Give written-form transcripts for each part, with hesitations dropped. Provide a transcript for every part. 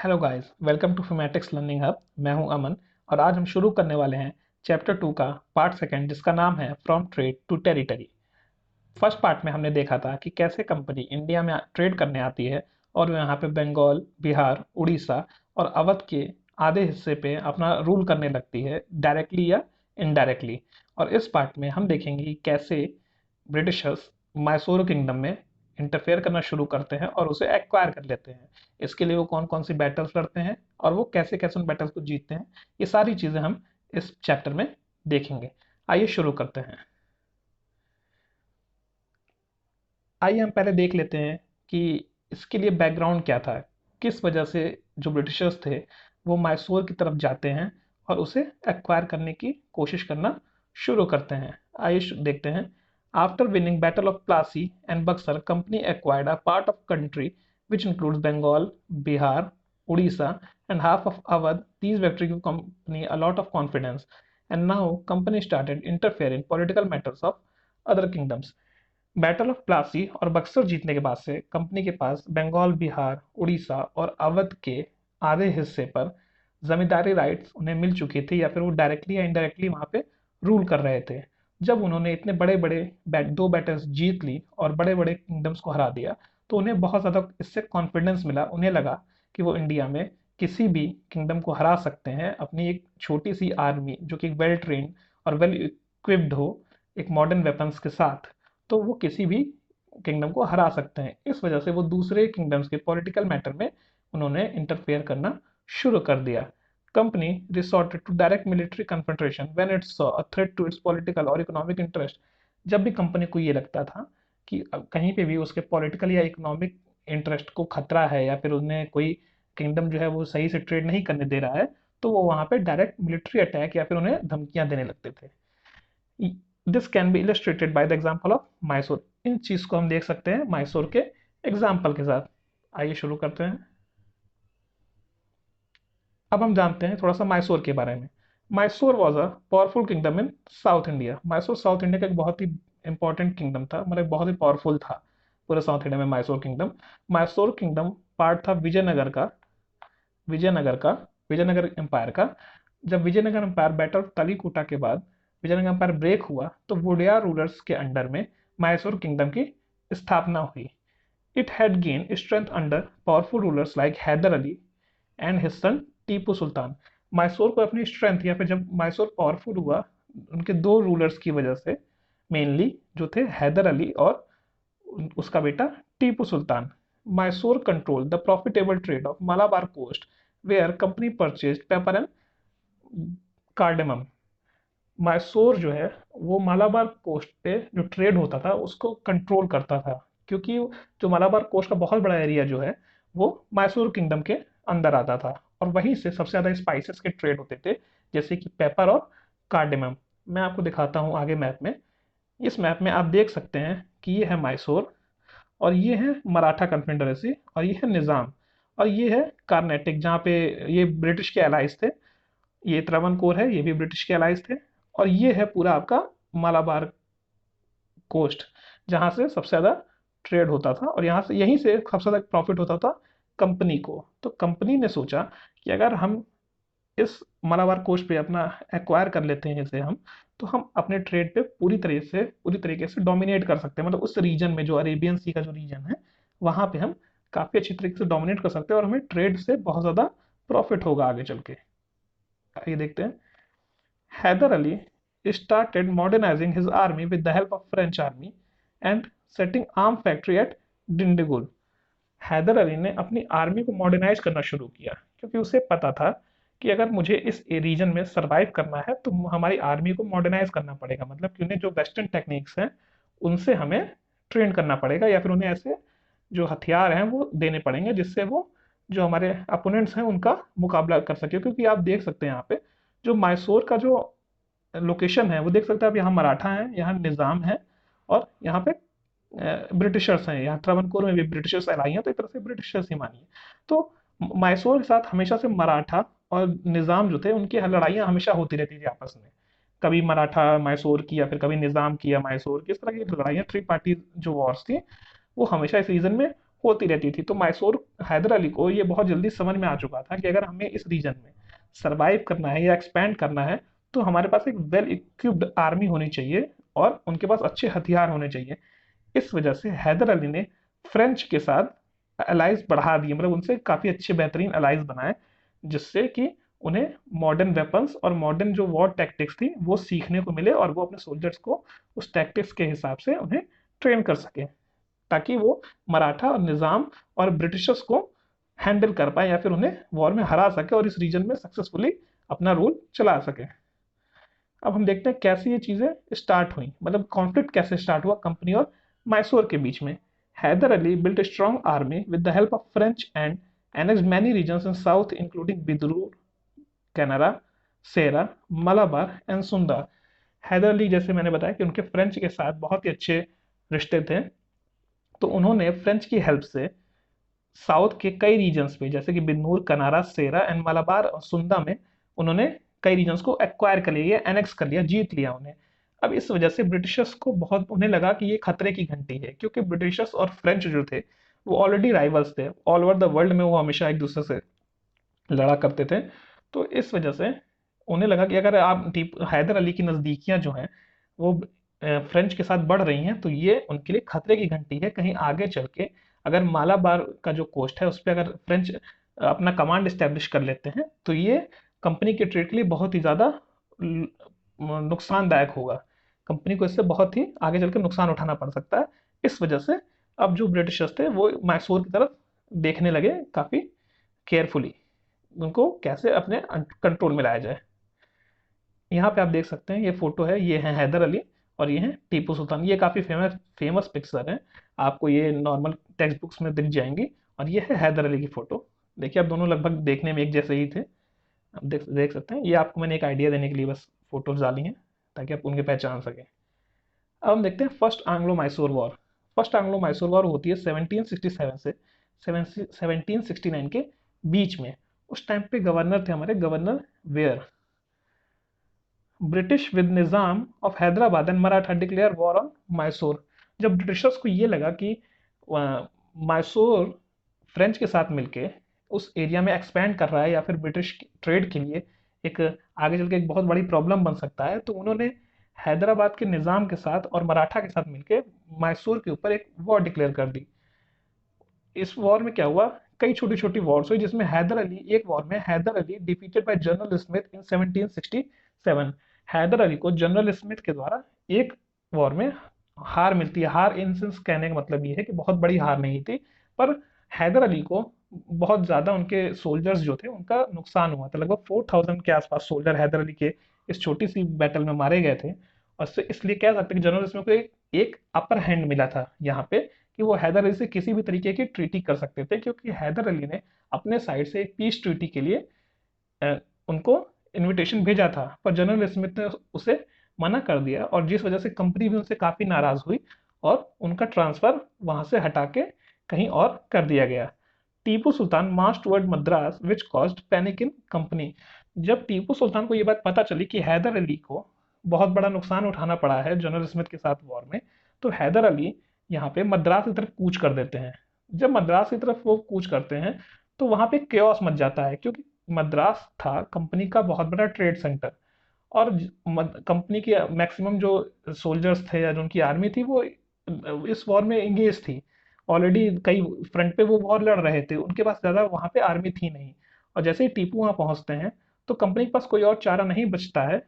Hello guys, welcome to Phimatics learning hub. मैं हूं अमन और आज हम शुरू करने वाले हैं चैप्टर 2 का पार्ट सेकंड, जिसका नाम है from trade to territory. First part में हमने देखा था कि कैसे कंपनी इंडिया में ट्रेड करने आती है और वो यहाँ पे बंगाल, बिहार, उड़ीसा और अवध के आधे हिस्से पे अपना रूल करने लगती है, डायरेक्टली या इनडायरेक्टली। और इस पार्ट में हम देखेंगे कि कैसे ब्रिटिशर्स मैसूर किंगडम में इंटरफेयर करना शुरू करते हैं और उसे एक्वायर कर लेते हैं। इसके लिए वो कौन कौन सी बैटल्स लड़ते हैं और वो कैसे कैसे उन बैटल्स को जीतते हैं, ये सारी चीज़ें हम इस चैप्टर में देखेंगे। आइए शुरू करते हैं। आइए हम पहले देख लेते हैं कि इसके लिए बैकग्राउंड क्या था, किस वजह से जो ब्रिटिशर्स थे वो मैसूर की तरफ जाते हैं और उसे एक्वायर करने की कोशिश करना शुरू करते हैं। आइए देखते हैं। After winning battle of Plassey and Buxar, company acquired a part of country which includes Bengal, Bihar, Odisha, and half of Awadh. These victories give company a lot of confidence, and now company started interfering in political matters of other kingdoms. Battle of Plassey और बक्सर जीतने के बाद से company के पास बंगाल, बिहार, उड़ीसा और अवध के आधे हिस्से पर जमींदारी राइट्स उन्हें मिल चुकी थी, या फिर वो डायरेक्टली या इनडायरेक्टली वहां पे रूल कर रहे थे। जब उन्होंने इतने बड़े बड़े दो बैटल्स जीत ली और बड़े बड़े किंगडम्स को हरा दिया, तो उन्हें बहुत ज़्यादा इससे कॉन्फिडेंस मिला। उन्हें लगा कि वो इंडिया में किसी भी किंगडम को हरा सकते हैं अपनी एक छोटी सी आर्मी, जो कि वेल ट्रेन और वेल इक्विप्ड हो, एक मॉडर्न वेपन्स के साथ। तो वो किसी भी किंगडम को हरा सकते हैं। इस वजह से वो दूसरे किंगडम्स के पॉलिटिकल मैटर में उन्होंने इंटरफेयर करना शुरू कर दिया। Company resorted to direct military confrontation when it saw a threat to its political और इकोनॉमिक इंटरेस्ट। जब भी कंपनी को ये लगता था कि अब कहीं पे भी उसके पॉलिटिकल या इकोनॉमिक इंटरेस्ट को खतरा है, या फिर उन्हें कोई किंगडम जो है वो सही से ट्रेड नहीं करने दे रहा है, तो वो वहां पे डायरेक्ट मिलिट्री अटैक या फिर उन्हें धमकियां देने लगते थे। This can be illustrated by the example of Mysore. इन चीज को हम देख सकते हैं मैसूर के एग्जाम्पल के साथ। आइए शुरू करते हैं। अब हम जानते हैं थोड़ा सा मैसूर के बारे में। Mysore was a powerful kingdom in south India. Mysore south India का एक बहुत ही इंपॉर्टेंट किंगडम था, मतलब बहुत ही पावरफुल था पूरे साउथ इंडिया में Mysore kingdom. Mysore kingdom part था विजयनगर का विजयनगर एम्पायर का। जब विजयनगर एम्पायर बैटल ऑफ तलीकोटा के बाद विजयनगर एम्पायर ब्रेक हुआ, तो वोडिया रूलर्स के अंडर में मैसूर किंगडम की स्थापना हुई। It had gain strength under powerful rulers like Hyder Ali and his son Tipu Sultan. Mysore को अपनी स्ट्रेंथ, या फिर जब मैसूर पावरफुल हुआ उनके दो रूलर्स की वजह से, मेनली जो थे हैदर अली और उसका बेटा Tipu Sultan. Mysore control the profitable trade of Malabar coast where company purchase pepper and cardamom. Mysore जो है वो मालाबार कोस्ट पे जो ट्रेड होता था उसको कंट्रोल करता था, क्योंकि जो मालाबार कोस्ट का बहुत बड़ा एरिया जो है वो मैसूर किंगडम के अंदर आता था, और वहीं से सबसे ज़्यादा स्पाइसेस के ट्रेड होते थे, जैसे कि पेपर और कार्डेमम। मैं आपको दिखाता हूँ आगे मैप में। इस मैप में आप देख सकते हैं कि ये है मैसूर, और ये है मराठा कन्फेडरेसी, और ये है निज़ाम, और ये है कार्नेटिक, जहाँ पे ये ब्रिटिश के अलाइज थे। ये त्रावणकोर है, ये भी ब्रिटिश के अलाइज थे। और ये है पूरा आपका मालाबार कोस्ट, जहाँ से सबसे ज़्यादा ट्रेड होता था, और यहाँ से यहीं से सबसे ज़्यादा प्रॉफिट होता था कंपनी को। तो कंपनी ने सोचा कि अगर हम इस मालाबार कोस्ट पे अपना एक्वायर कर लेते हैं इसे हम, तो हम अपने ट्रेड पे पूरी तरीके से डोमिनेट कर सकते हैं। मतलब उस रीजन में, जो अरेबियन सी का जो रीजन है, वहाँ पे हम काफ़ी अच्छी तरीके से डोमिनेट कर सकते हैं, और हमें ट्रेड से बहुत ज़्यादा प्रॉफिट होगा आगे चल के। आइए देखते हैं। Haider Ali started modernizing his army with the help of French army and setting arm factory at Dindigul. Haider Ali ने अपनी आर्मी को मॉडर्नाइज करना शुरू किया, क्योंकि उसे पता था कि अगर मुझे इस रीजन में सरवाइव करना है तो हमारी आर्मी को मॉडर्नाइज करना पड़ेगा। मतलब कि उन्हें जो वेस्टर्न टेक्निक्स हैं उनसे हमें ट्रेन करना पड़ेगा, या फिर उन्हें ऐसे जो हथियार हैं वो देने पड़ेंगे जिससे वो जो हमारे अपोनेंट्स हैं उनका मुकाबला कर सके। क्योंकि आप देख सकते हैं यहाँ पे जो मैसूर का जो लोकेशन है वो देख सकते हैं आप, यहाँ मराठा है, यहाँ निज़ाम है, और यहाँ पे ब्रिटिशर्स हैं। यहाँ त्रावणकोर में भी ब्रिटिशर्स अलाई हैं, तो एक तरह से ब्रिटिशर्स ही मानिए। तो मैसूर के साथ हमेशा से मराठा और निज़ाम जो थे उनकी लड़ाइयाँ हमेशा होती रहती थी आपस में। कभी मराठा मैसूर की, या फिर कभी निज़ाम की या मैसूर की, इस तरह की लड़ाइयाँ, थ्री पार्टी जो वॉर्स थी वो हमेशा इस रीजन में होती रहती थी। तो मैसूर हैदर अली को ये बहुत जल्दी समझ में आ चुका था कि अगर हमें इस रीजन में सरवाइव करना है या एक्सपैंड करना है तो हमारे पास एक वेल इक्विप्ड आर्मी होनी चाहिए और उनके पास अच्छे हथियार होने चाहिए। इस वजह से हैदर अली ने फ्रेंच के साथ अलाइज बढ़ा दिए, मतलब उनसे काफ़ी अच्छे बेहतरीन अलाइज बनाए, जिससे कि उन्हें मॉडर्न वेपन्स और मॉडर्न जो वॉर टैक्टिक्स थी वो सीखने को मिले और वो अपने सोल्जर्स को उस टैक्टिक्स के हिसाब से उन्हें ट्रेन कर सके, ताकि वो मराठा और निज़ाम और ब्रिटिशर्स को हैंडल कर पाए या फिर उन्हें वॉर में हरा सके और इस रीजन में सक्सेसफुली अपना रूल चला सके। अब हम देखते हैं कैसे ये चीज़ें स्टार्ट हुई, मतलब कॉन्फ्लिक्ट कैसे स्टार्ट हुआ कंपनी और मैसूर के बीच में। Hyder Ali built a strong army with the help of French and annexed many regions in south including Bidrur, Canara, Sera, Malabar and Sunda. Hyder Ali जैसे मैंने बताया कि उनके फ्रेंच के साथ बहुत ही अच्छे रिश्ते थे, तो उन्होंने फ्रेंच की हेल्प से साउथ के कई रीजन्स पे जैसे कि बिन्नूर, कनारा, सेरा एंड मलाबार और सुंदा में उन्होंने कई रीजन्स को एक्वायर कर लिया, एनेक्स कर लिया, जीत लिया उन्हें। अब इस वजह से ब्रिटिशर्स को बहुत उन्हें लगा कि ये खतरे की घंटी है, क्योंकि ब्रिटिशर्स और फ्रेंच जो थे वो ऑलरेडी राइवल्स थे, ऑल ओवर द वर्ल्ड में वो हमेशा एक दूसरे से लड़ा करते थे। तो इस वजह से उन्हें लगा कि अगर आप हैदर अली की नज़दीकियां जो हैं वो फ्रेंच के साथ बढ़ रही हैं तो ये उनके लिए खतरे की घंटी है। कहीं आगे चल के अगर मालाबार का जो कोस्ट है उस पर अगर फ्रेंच अपना कमांड इस्टेब्लिश कर लेते हैं तो ये कंपनी के ट्रेड के लिए बहुत ही ज़्यादा नुकसानदायक होगा। कंपनी को इससे बहुत ही आगे चल के नुकसान उठाना पड़ सकता है। इस वजह से अब जो ब्रिटिशर्स थे वो मैसूर की तरफ देखने लगे काफ़ी केयरफुली, उनको कैसे अपने कंट्रोल में लाया जाए। यहाँ पे आप देख सकते हैं ये फोटो है, ये है हैदर अली और ये है टीपू सुल्तान। ये काफ़ी फेमस फेमस पिक्चर है, आपको ये नॉर्मल टेक्स्ट बुक्स में दिख जाएंगी। और ये है हैदर अली की फ़ोटो। देखिए आप दोनों लगभग देखने में एक जैसे ही थे, आप देख देख सकते हैं। ये आपको मैंने एक आइडिया देने के लिए बस फोटोज डाली हैं ताकि आप उनके पहचान सकें। अब हम देखते हैं first Anglo Mysore war. First Anglo Mysore war होती है 1767 से 1769 के बीच में। उस टाइम पे गवर्नर थे हमारे governor were. British with Nizam of Hyderabad and Maratha declare war on Mysore. जब ब्रिटिशर्स को ये लगा कि मैसूर फ्रेंच के साथ मिलके उस एरिया में एक्सपैंड कर रहा है या फिर ब्रिटिश ट्रेड के लिए एक आगे चल के एक बहुत बड़ी प्रॉब्लम बन सकता है, तो उन्होंने हैदराबाद के निज़ाम के साथ और मराठा के साथ मिलके मैसूर के ऊपर एक वॉर डिक्लेयर कर दी। इस वॉर में क्या हुआ, कई छोटी छोटी वॉर्स हुई जिसमें हैदर अली, एक वॉर में Hyder Ali defeated by general Smith in 1767। Hyder Ali को जनरल स्मिथ के द्वारा एक वॉर में हार मिलती है। हार इन सेंस कहने का मतलब ये है कि बहुत बड़ी हार नहीं थी, पर हैदर अली को बहुत ज़्यादा उनके सोल्जर्स जो थे उनका नुकसान हुआ था। लगभग 4000 के आसपास सोल्जर हैदर अली के इस छोटी सी बैटल में मारे गए थे। और इसलिए कह सकते हैं कि जनरल स्मिथ को एक अपर हैंड मिला था यहाँ पे कि वो हैदर अली से किसी भी तरीके की ट्रीटी कर सकते थे, क्योंकि हैदर अली ने अपने साइड से एक पीस ट्रीटी के लिए उनको इनविटेशन भेजा था, पर जनरल स्मिथ ने उसे मना कर दिया और जिस वजह से कंपनी भी उनसे काफ़ी नाराज़ हुई और उनका ट्रांसफ़र वहाँ से हटा के कहीं और कर दिया गया। टीपू सुल्तान मार्च टुवर्ड मद्रास विच कॉज्ड पैनिक इन कंपनी। जब टीपू सुल्तान को ये बात पता चली कि हैदर अली को बहुत बड़ा नुकसान उठाना पड़ा है जनरल स्मिथ के साथ वॉर में, तो हैदर अली यहाँ पे मद्रास की तरफ कूच कर देते हैं। जब मद्रास की तरफ वो कूच करते हैं तो वहाँ पे केओस मच जाता है, क्योंकि मद्रास था कंपनी का बहुत बड़ा ट्रेड सेंटर और कंपनी की मैक्सिमम जो सोल्जर्स थे या जो उनकी आर्मी थी वो इस वॉर में इंगेज थी। ऑलरेडी कई फ्रंट पे वो वॉर लड़ रहे थे, उनके पास ज़्यादा वहाँ पे आर्मी थी नहीं। और जैसे ही टीपू वहाँ पहुँचते हैं तो कंपनी के पास कोई और चारा नहीं बचता है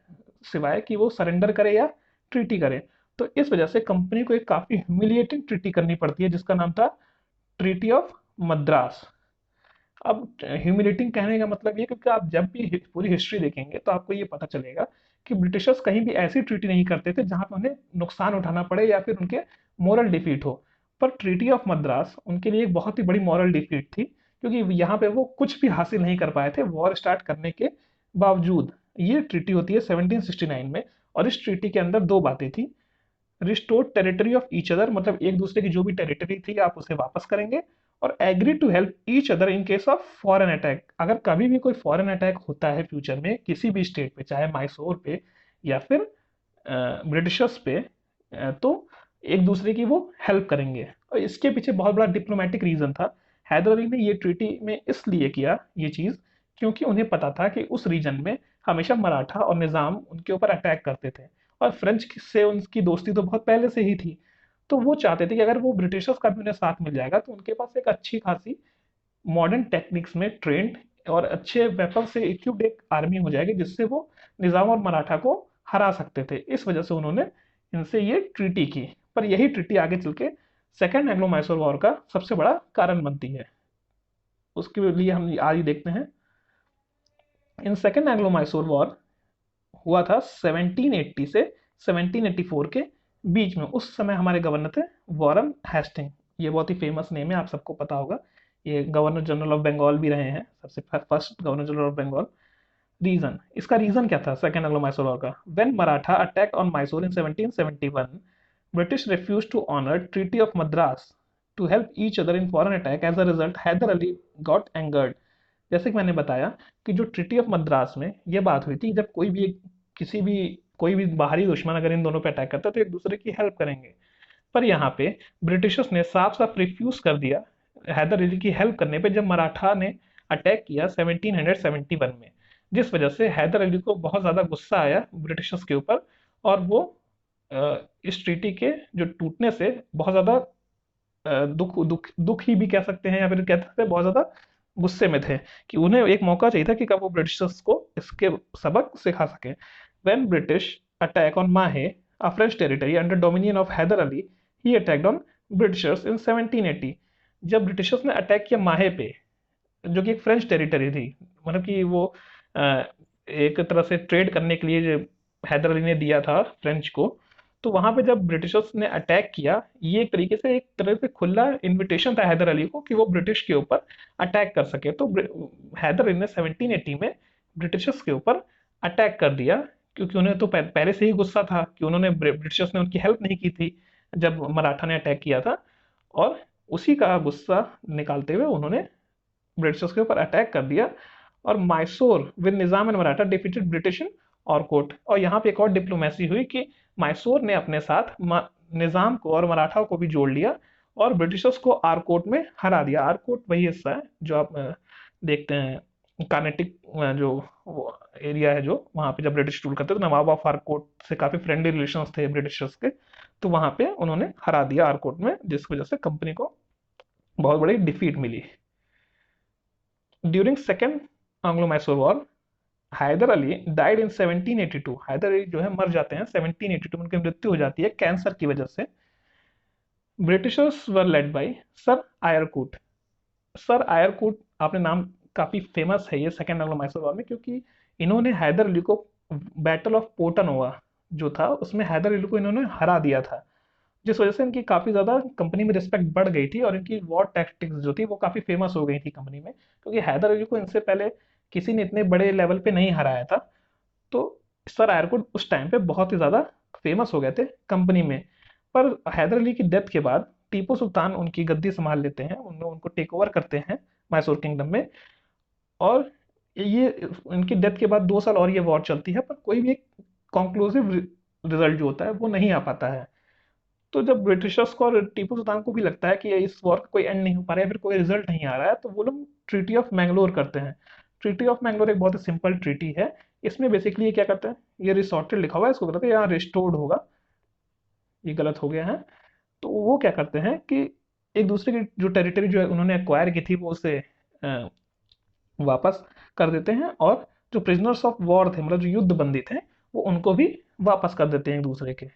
सिवाय कि वो सरेंडर करे या ट्रीटी करे। तो इस वजह से कंपनी को एक काफ़ी ह्यूमिलिएटिंग ट्रीटी करनी पड़ती है जिसका नाम था ट्रीटी ऑफ मद्रास। अब ह्यूमिलेटिंग कहने का मतलब ये, क्योंकि आप जब भी पूरी हिस्ट्री देखेंगे तो आपको ये पता चलेगा कि ब्रिटिशर्स कहीं भी ऐसी ट्रीटी नहीं करते थे जहां पर उन्हें नुकसान उठाना पड़े या फिर उनके मॉरल डिफीट हो। पर ट्रीटी ऑफ मद्रास उनके लिए एक बहुत ही बड़ी मॉरल डिफीट थी, क्योंकि यहाँ पे वो कुछ भी हासिल नहीं कर पाए थे वॉर स्टार्ट करने के बावजूद। ये ट्रीटी होती है 1769 में और इस ट्रीटी के अंदर दो बातें थी। Restore territory of each other, मतलब एक दूसरे की जो भी टेरिटरी थी आप उसे वापस करेंगे, और agree to help each other in case of foreign attack. अगर कभी भी कोई फॉरेन अटैक होता है फ्यूचर में किसी भी स्टेट पे, चाहे मैसूर पे या फिर ब्रिटिशर्स पे, तो एक दूसरे की वो हेल्प करेंगे। और इसके पीछे बहुत बड़ा डिप्लोमेटिक रीजन था। हैदर अली ने ये ट्रीटी में इसलिए किया ये चीज़, क्योंकि उन्हें पता था कि उस रीजन में हमेशा मराठा और निज़ाम उनके ऊपर अटैक करते थे, और फ्रेंच से उनकी दोस्ती तो बहुत पहले से ही थी। तो वो चाहते थे कि अगर वो ब्रिटिशर्स का भी उन्हें साथ मिल जाएगा तो उनके पास एक अच्छी खासी मॉडर्न टेक्निक्स में ट्रेंड और अच्छे वेपन से इक्विप्ड एक आर्मी हो जाएगी, जिससे वो निज़ाम और मराठा को हरा सकते थे। इस वजह से उन्होंने इनसे ये ट्रीटी की। पर यही ट्रीटी आगे चल के सेकेंड एंग्लो मैसूर वॉर का सबसे बड़ा कारण बनती है। उसके लिए हम आज ही देखते हैं। In second Anglo Mysore war हुआ था 1780 से 1784 के बीच में। उस समय हमारे गवर्नर थे वॉरेन हेस्टिंग। ये बहुत ही फेमस नेम है, आप सबको पता होगा। ये गवर्नर जनरल ऑफ बंगाल भी रहे हैं, सबसे first governor general of Bengal. Reason, इसका रीजन क्या था सेकेंड एंग्लो मैसूर वॉर का? When Maratha attack on Mysore in 1771, British refuse to honour treaty of Madras to help each other in foreign attack. As a result Hyder Ali got angered. जैसे कि मैंने बताया कि जो ट्रीटी ऑफ मद्रास में ये बात हुई थी, जब किसी भी कोई भी बाहरी दुश्मन अगर इन दोनों पे अटैक करता है तो एक दूसरे की हेल्प करेंगे। पर यहाँ पे ब्रिटिशर्स ने साफ साफ रिफ्यूज कर दिया हैदर अली की हेल्प करने पे, जब मराठा ने अटैक किया 1771 में। जिस वजह से हैदर अली को बहुत ज़्यादा गुस्सा आया ब्रिटिशर्स के ऊपर, और वो इस ट्रीटी के जो टूटने से बहुत ज़्यादा दुख दुख दुख ही भी कह सकते हैं, या फिर कह सकते हैं बहुत ज़्यादा गुस्से में थे कि उन्हें एक मौका चाहिए था कि कब वो ब्रिटिशर्स को इसके सबक सिखा सके। When British attack on Mahe, a French territory under dominion of Hyder Ali, he attacked on Britishers in 1780। जब ब्रिटिशर्स ने अटैक किया माहे पे, जो कि एक फ्रेंच टेरिटरी थी, मतलब कि वो एक तरह से ट्रेड करने के लिए जो हैदर अली ने दिया था फ्रेंच को, तो वहां पे जब ब्रिटिशर्स ने अटैक किया, ये एक तरीके से एक तरह से खुला इनविटेशन था हैदर अली को कि वो ब्रिटिश के ऊपर अटैक कर सके। तो हैदर अली ने 1780 में ब्रिटिशर्स के ऊपर अटैक कर दिया, क्योंकि उन्हें तो पहले से ही गुस्सा था कि उन्होंने ब्रिटिशर्स ने उनकी हेल्प नहीं की थी जब मराठा ने अटैक किया था। और उसी का गुस्सा निकालते हुए उन्होंने ब्रिटिशर्स के ऊपर अटैक कर दिया, और Mysore with Nizam and Maratha defeated British in Arcot. और यहाँ पे एक और डिप्लोमेसी हुई कि मैसूर ने अपने साथ निजाम को और मराठा को भी जोड़ लिया और ब्रिटिशर्स को आरकोट में हरा दिया। आरकोट वही हिस्सा है जो आप देखते हैं कार्नेटिक, जो वो एरिया है जो वहाँ पे जब ब्रिटिश रूल करते थे, नवाब ऑफ आरकोट से काफ़ी फ्रेंडली रिलेशंस थे ब्रिटिशर्स के, तो वहाँ पे उन्होंने हरा दिया आरकोट में, जिस वजह से कंपनी को बहुत बड़ी डिफीट मिली। During second Anglo Mysore war, Hyder Ali died in 1782। Hyder Ali जो है मर जाते हैं 1782 में, उनकी मृत्यु हो जाती है कैंसर की वजह से। Britishers were led by sir Eyre Coote. Sir Eyre Coote, आपने नाम काफ़ी फेमस है ये सेकेंड एंग्लो मैसूर वॉर में, क्योंकि इन्होंने हैदर अली को बैटल ऑफ पोटनोवा जो था उसमें हैदर अली को इन्होंने हरा दिया था, जिस वजह से इनकी काफ़ी ज़्यादा कंपनी में रिस्पेक्ट बढ़ गई थी और इनकी वॉर टैक्टिक्स जो थी वो काफ़ी फेमस हो गई थी कंपनी में, क्योंकि हैदर अली को इनसे पहले किसी ने इतने बड़े लेवल पे नहीं हराया था। तो सर आयरकुट उस टाइम पे बहुत ही ज़्यादा फेमस हो गए थे कंपनी में। पर हैदर अली की डेथ के बाद टीपू सुल्तान उनकी गद्दी संभाल लेते हैं, उनको टेक ओवर करते हैं मैसूर किंगडम में। और ये इनकी डेथ के बाद 2 साल और ये वॉर चलती है, पर कोई भी एक कॉन्क्लूसिव रिजल्ट जो होता है वो नहीं आ पाता है। तो जब ब्रिटिशर्स को और टीपू सुल्तान को भी लगता है कि इस वॉर का कोई एंड नहीं हो पा रहा है, फिर कोई रिजल्ट नहीं आ रहा है, तो वो लोग ट्रीटी ऑफ मैंगलोर करते हैं। ट्रीटी ऑफ मैंगलोर एक बहुत ही सिंपल ट्रीटी है। इसमें बेसिकली ये क्या करते हैं, ये रिसॉर्टेड लिखा हुआ है, इसको कहते हैं यहाँ रिस्टोर्ड होगा, ये गलत हो गया है। तो वो क्या करते हैं कि एक दूसरे की जो टेरिटरी जो है उन्होंने एक्वायर की थी वो उसे अ, वापस कर देते हैं, और जो प्रिजनर्स ऑफ वॉर थे, मतलब जो युद्ध बंदी थे, वो उनको भी वापस कर देते हैं एक दूसरे के।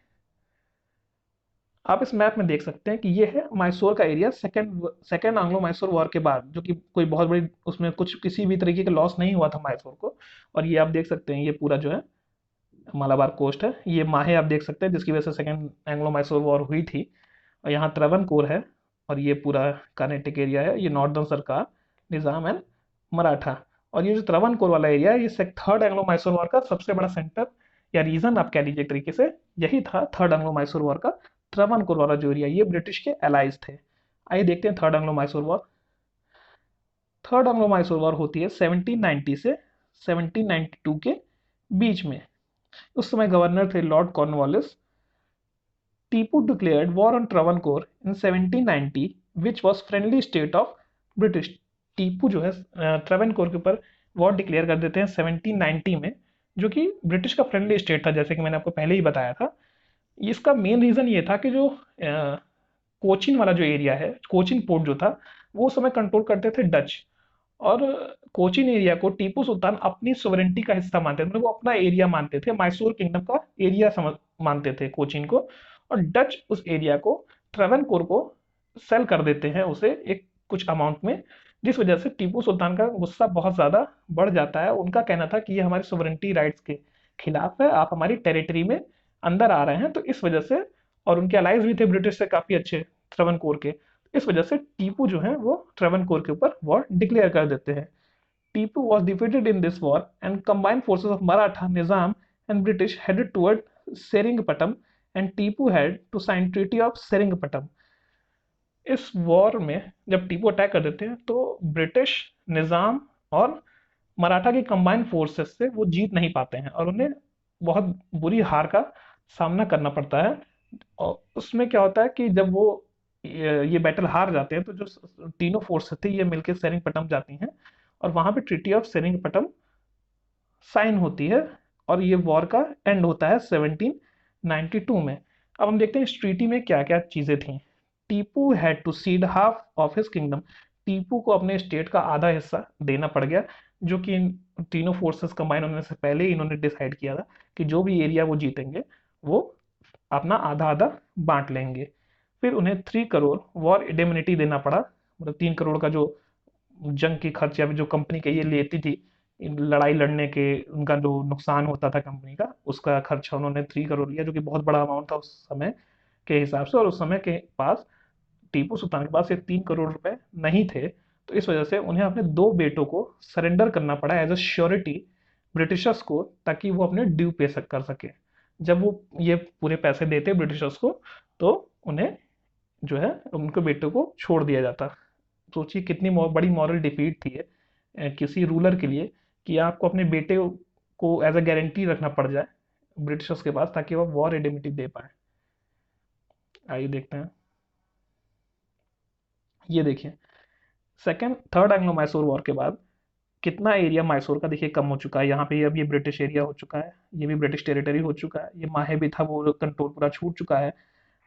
आप इस मैप में देख सकते हैं कि ये है मैसूर का area second second Anglo Mysore war के बाद, जो कि कोई बहुत बड़ी उसमें कुछ किसी भी तरीके का लॉस नहीं हुआ था मैसूर को। और ये आप देख सकते हैं, ये पूरा जो है मालाबार कोस्ट है, ये माहे आप देख सकते हैं जिसकी वजह से सेकेंड एंग्लो मैसूर वॉर हुई थी। और यहाँ त्रवणकोर है, और ये पूरा कार्नेटिक एरिया है, ये नॉर्दर्न सरकार, निज़ाम एंड मराठा। और ये जो त्रवणकोर वाला एरिया है, ये थर्ड एंग्लो मैसूर वॉर का सबसे बड़ा सेंटर या रीजन आप कह लीजिए एक तरीके से, यही था थर्ड एंग्लो मैसूर वॉर का। त्रवणकोर वाला जो एरिया, ये ब्रिटिश के एलाइज थे। आइए देखते हैं third Anglo Mysore war. Third Anglo Mysore war होती है 1790 से 1792 के बीच में। उस समय गवर्नर थे Lord Cornwallis. Tipu declared war on Travancore in 1790 which was friendly state of British. Tipu जो है ट्रावनकोर के ऊपर वॉर डिक्लेयर कर देते हैं 1790 में, जो कि ब्रिटिश का फ्रेंडली स्टेट था, जैसे कि मैंने आपको पहले ही बताया था। इसका मेन रीज़न ये था कि जो कोचिन वाला जो एरिया है, कोचिन पोर्ट जो था, वो उस समय कंट्रोल करते थे डच। और कोचीन एरिया को टीपू सुल्तान अपनी सोवरेंटी का हिस्सा मानते थे, मतलब वो अपना एरिया मानते थे, मैसूर किंगडम का एरिया समझ मानते थे कोचीन को। और डच उस एरिया को ट्रावनकोर को सेल कर देते हैं उसे एक कुछ अमाउंट में, जिस वजह से टीपू सुल्तान का गुस्सा बहुत ज़्यादा बढ़ जाता है। उनका कहना था कि ये हमारी सोवरेंटी राइट्स के खिलाफ है, आप हमारी टेरिटरी में अंदर आ रहे हैं, तो इस वजह से। और उनके अलाइज भी थे ब्रिटिश से काफ़ी अच्छे ट्रावनकोर के, इस वजह से टीपू जो है वो ट्रावनकोर के ऊपर वॉर डिक्लेयर कर देते हैं। Tipu was defeated in this war and combined forces of Maratha, Nizam and British headed toward Seringapatam and Tipu had to sign Treaty of Seringapatam। इस वॉर में जब टीपू अटैक कर देते हैं तो ब्रिटिश, निज़ाम और मराठा की कंबाइंड फोर्सेस से वो जीत नहीं पाते हैं और उन्हें बहुत बुरी हार का सामना करना पड़ता है। और उसमें क्या होता है कि जब वो ये बैटल हार जाते हैं तो जो तीनों फोर्सेस थी ये मिलकर सेरिंगपटम जाती हैं और वहां पे ट्रीटी ऑफ सेरिंगपटम साइन होती है और ये वॉर का एंड होता है 1792 में। अब हम देखते हैं इस ट्रीटी में क्या क्या चीज़ें थी। Tipu had to cede half of his kingdom. Tipu को अपने स्टेट का आधा हिस्सा देना पड़ गया, जो कि इन तीनों फोर्सेस कंबाइन होने से पहले ही इन्होंने डिसाइड किया था कि जो भी एरिया वो जीतेंगे वो अपना आधा आधा बांट लेंगे। फिर उन्हें 3 करोड़ वॉर इंडेमनिटी देना पड़ा, मतलब 3 करोड़ का जो जंग की खर्च या जो कंपनी के ये लेती थी लड़ाई लड़ने के, उनका जो नुकसान होता था कंपनी का, उसका खर्चा उन्होंने 3 करोड़ लिया, जो कि बहुत बड़ा अमाउंट था उस समय के हिसाब से। और उस समय के पास टीपू सुल्तान के पास ये 3 करोड़ रुपए नहीं थे, तो इस वजह से उन्हें अपने 2 बेटों को सरेंडर करना पड़ा एज अ श्योरिटी ब्रिटिशर्स को, ताकि वो अपने ड्यू पे कर सके। जब वो ये पूरे पैसे देते ब्रिटिशर्स को तो उन्हें जो है उनके बेटों को छोड़ दिया जाता। सोचिए कितनी बड़ी मॉरल डिफीट थी ये किसी रूलर के लिए, कि आपको अपने बेटे को एज अ गारंटी रखना पड़ जाए ब्रिटिशर्स के पास ताकि वो वॉर इंडेमिनिटी दे पाए। आइए देखते हैं। ये देखिए second third Anglo Mysore war के बाद कितना एरिया मैसूर का देखिए कम हो चुका है। यहाँ पे अब ये ब्रिटिश एरिया हो चुका है, ये भी ब्रिटिश टेरिटरी हो चुका है। ये माहे भी था वो कंट्रोल पूरा छूट चुका है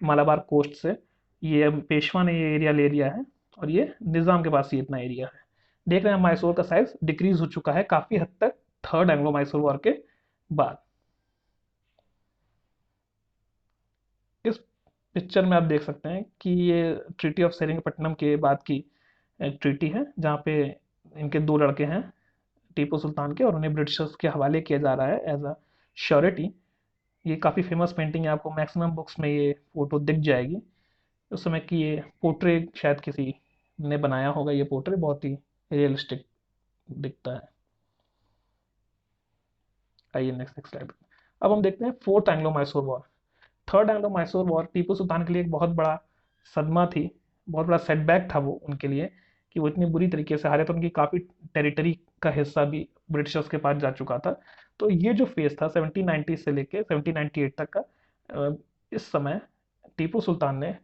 मालाबार कोस्ट से। ये अब पेशवा ने ये एरिया ले लिया है और ये निज़ाम के पास ही इतना एरिया है। देख रहे हैं मैसूर का साइज डिक्रीज हो चुका है काफ़ी हद तक थर्ड एंग्लो मैसूर वॉर के बाद। इस पिक्चर में आप देख सकते हैं कि ये ट्रीटी ऑफ सेरिंगपट्टनम के बाद की ट्रीटी है, जहाँ पे इनके 2 लड़के हैं टीपू सुल्तान के, और उन्हें ब्रिटिशर्स के हवाले किया जा रहा है एज अ श्योरिटी। ये काफ़ी फेमस पेंटिंग है, आपको मैक्सिमम बुक्स में ये फोटो दिख जाएगी। उस समय की ये पोर्ट्रे शायद किसी ने बनाया होगा, ये पोर्ट्रे बहुत ही रियलिस्टिक दिखता है। आइए नेक्स्ट नेक्स्ट स्लाइड। अब हम देखते हैं fourth Anglo Mysore war. Third Anglo Mysore war Tipu Sultan के लिए एक बहुत बड़ा सदमा थी, बहुत बड़ा सेटबैक था वो उनके लिए, कि वो इतनी बुरी तरीके से हारे, तो उनकी काफ़ी टेरिटरी का हिस्सा भी ब्रिटिशर्स के पास जा चुका था। तो ये जो फेज था 1790 से लेके 1798 तक का, इस समय टीपू सुल्तान ने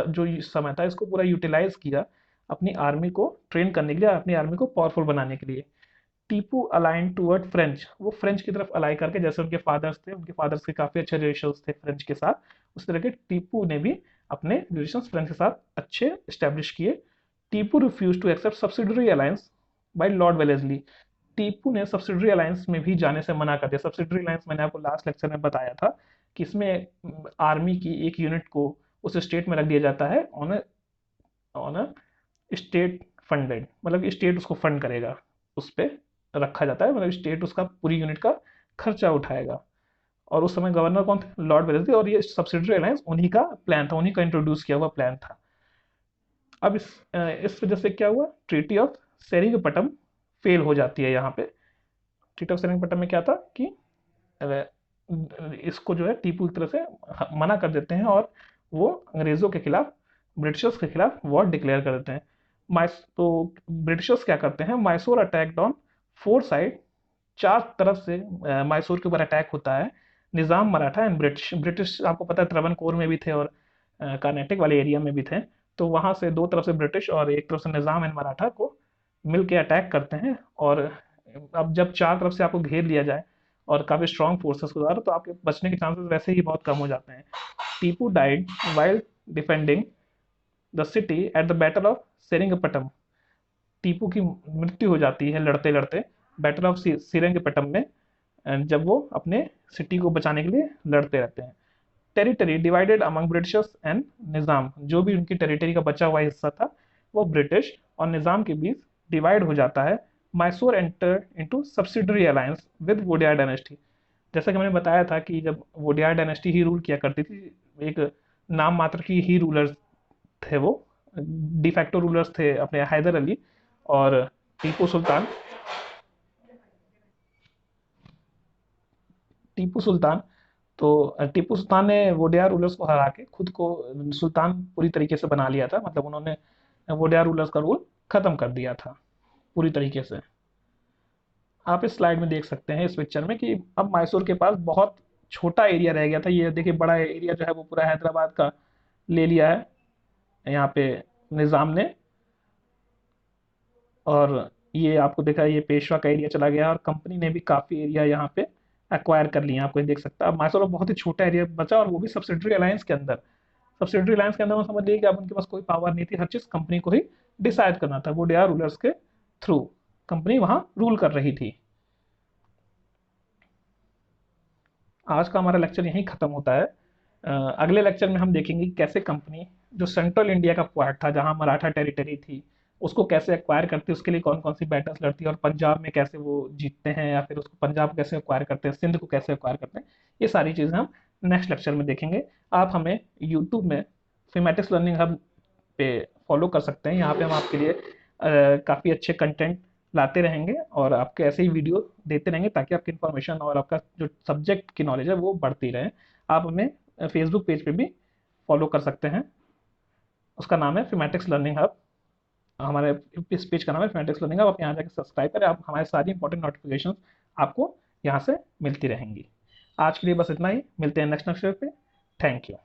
जो समय था इसको पूरा यूटिलाइज किया अपनी आर्मी को ट्रेन करने के लिए, अपनी आर्मी को पावरफुल बनाने के लिए। टीपू अलाइन टूवर्ड फ्रेंच, वो फ्रेंच की तरफ अलाई करके, जैसे उनके फादर्स थे, उनके फादर्स के काफ़ी अच्छे रिलेशंस थे फ्रेंच के साथ, उस तरह के टीपू ने भी अपने रिलेशंस फ्रेंच के साथ अच्छे इस्टेब्लिश किए। Tipu refuse to accept subsidiary alliance by Lord Wellesley. Tipu ने सब्सिडरी अलायंस में भी जाने से मना कर दिया। सब्सिडरी अलायंस मैंने आपको लास्ट लेक्चर में बताया था कि इसमें आर्मी की एक यूनिट को उस स्टेट में रख दिया जाता है ऑन अ स्टेट फंडेड, मतलब स्टेट उसको फंड करेगा, उस पर रखा जाता है, मतलब स्टेट उसका पूरी यूनिट का खर्चा उठाएगा। और उस समय गवर्नर कौन थे? Lord Wellesley. और ये सब्सिडरी अलायंस उन्हीं का प्लान था, उन्हीं का इंट्रोड्यूस किया हुआ प्लान था। अब इस वजह से क्या हुआ, ट्रीटी ऑफ सेरिंगपटम फेल हो जाती है। यहाँ पे ट्रीटी ऑफ सेरिंगपटम में क्या था कि इसको जो है टीपू एक तरह से मना कर देते हैं और वो अंग्रेज़ों के खिलाफ, ब्रिटिशर्स के खिलाफ वॉर डिक्लेयर कर देते हैं। तो ब्रिटिशर्स क्या करते हैं, मैसूर अटैक्ड ऑन 4 साइड, 4 तरफ से मैसूर के ऊपर अटैक होता है। निज़ाम मराठा एंड ब्रिटिश। ब्रिटिश आपको पता है त्रावणकोर में भी थे और कर्नाटक वाले एरिया में भी थे। तो वहाँ से दो तरफ से ब्रिटिश और एक तरफ से निज़ाम एंड मराठा को मिल के अटैक करते हैं। और अब जब चार तरफ से आपको घेर लिया जाए और काफ़ी स्ट्रॉन्ग फोर्सेस के द्वारा, तो आपके बचने के चांसेस वैसे ही बहुत कम हो जाते हैं। Tipu died while defending the city at the battle of Seringapatam. Tipu की मृत्यु हो जाती है लड़ते लड़ते बैटल ऑफ सेरिंगपटम में, जब वो अपने सिटी को बचाने के लिए लड़ते रहते हैं। Territory divided among Britishers and Nizam. जो भी उनकी टेरिटरी का बचा हुआ हिस्सा था वो ब्रिटिश और निज़ाम के बीच डिवाइड हो जाता है। Mysore enter into subsidiary alliance with Wodeyar dynasty. जैसा कि मैंने बताया था कि जब वोडियार डायनेस्टी ही रूल किया करती थी, एक नाम मात्र की ही रूलर्स थे, वो डिफैक्टो रूलर्स थे अपने हैदर अली और टीपू सुल्तान। टीपू सुल्तान तो टीपू सुल्तान ने वोडियार रूलर्स को हरा के खुद को सुल्तान पूरी तरीके से बना लिया था। मतलब उन्होंने वोडियार रूलर्स का रूल खत्म कर दिया था पूरी तरीके से। आप इस स्लाइड में देख सकते हैं इस पिक्चर में कि अब मैसूर के पास बहुत छोटा एरिया रह गया था। ये देखिए बड़ा एरिया जो है वो पूरा हैदराबाद का ले लिया है यहाँ पे निज़ाम ने। और ये आपको देखा ये पेशवा का एरिया चला गया और कंपनी ने भी काफ़ी एरिया यहाँ पे एक्वायर कर लिया। आपको ये देख सकता है अब मैसूर में बहुत ही छोटा एरिया बचा और वो भी सब्सिडरी अलायंस के अंदर। सब्सिडरी अलायंस के अंदर में समझ लीजिए कि अब उनके पास कोई पावर नहीं थी, हर चीज़ कंपनी को ही डिसाइड करना था। वो डीआर रूलर्स के थ्रू कंपनी वहाँ रूल कर रही थी। आज का हमारा लेक्चर यहीं ख़त्म होता है। अगले लेक्चर में हम देखेंगे कि कैसे कंपनी जो सेंट्रल इंडिया का पार्ट था जहाँ मराठा टेरिटरी थी उसको कैसे एक्वायर करती है, उसके लिए कौन कौन सी बैटल्स लड़ती है और पंजाब में कैसे वो जीतते हैं या फिर उसको पंजाब को कैसे एक्वायर करते हैं, सिंध को कैसे एक्वायर करते हैं। ये सारी चीज़ें हम नेक्स्ट लेक्चर में देखेंगे। आप हमें यूट्यूब में फेमेटिक्स लर्निंग हब पे फॉलो कर सकते हैं। यहाँ पे हम आपके लिए काफ़ी अच्छे कंटेंट लाते रहेंगे और आपके ऐसे ही वीडियो देते रहेंगे ताकि आपकी इन्फॉर्मेशन और आपका जो सब्जेक्ट की नॉलेज है वो बढ़ती रहे। आप हमें फेसबुक पेज पे भी फॉलो कर सकते हैं, उसका नाम है फेमेटिक्स लर्निंग हब। हमारे इस पेज का नाम है फेमेटिक्स लर्निंग हब। आप यहाँ जाकर सब्सक्राइब करें, आप हमारे सारी इंपॉर्टेंट नोटिफिकेशन आपको यहाँ से मिलती रहेंगी। आज के लिए बस इतना ही, मिलते हैं नेक्स्ट लेक्चर पे। Thank you.